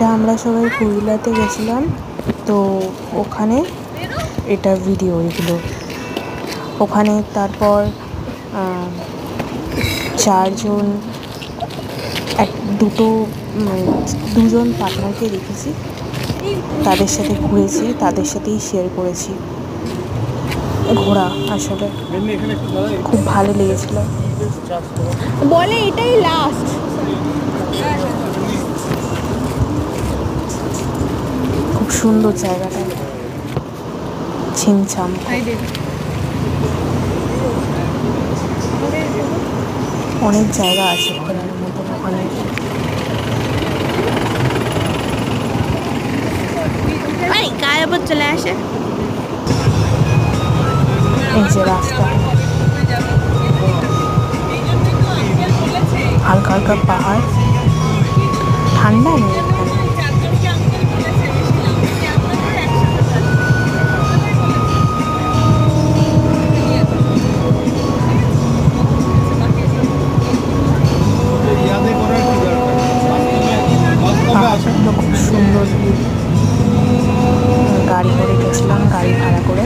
এটা আমরা সবাই পুরুলিয়াতে গেছিলাম, তো ওখানে এটা ভিডিও এগুলো ওখানে। তারপর চারজন দুজন পার্টনারকে দেখেছি, তাদের সাথে ঘুরেছি, তাদের সাথেই শেয়ার করেছি ঘোরা। আসলে খুব ভালো লেগেছিল। বলে এটাই লাস্ট। খুব সুন্দর জায়গাটা, ছিমছাম। অনেক জায়গা আছে ঘোরার মতো ওখানে। গায়ে আবার চলে আসে। এই যে রাস্তা, হালকা হালকা পাহাড়, ঠান্ডা নেই এখানে। পাহাড়গুলো খুব সুন্দর। গাড়ি করে গেছিলাম, গাড়ি ভাড়া করে।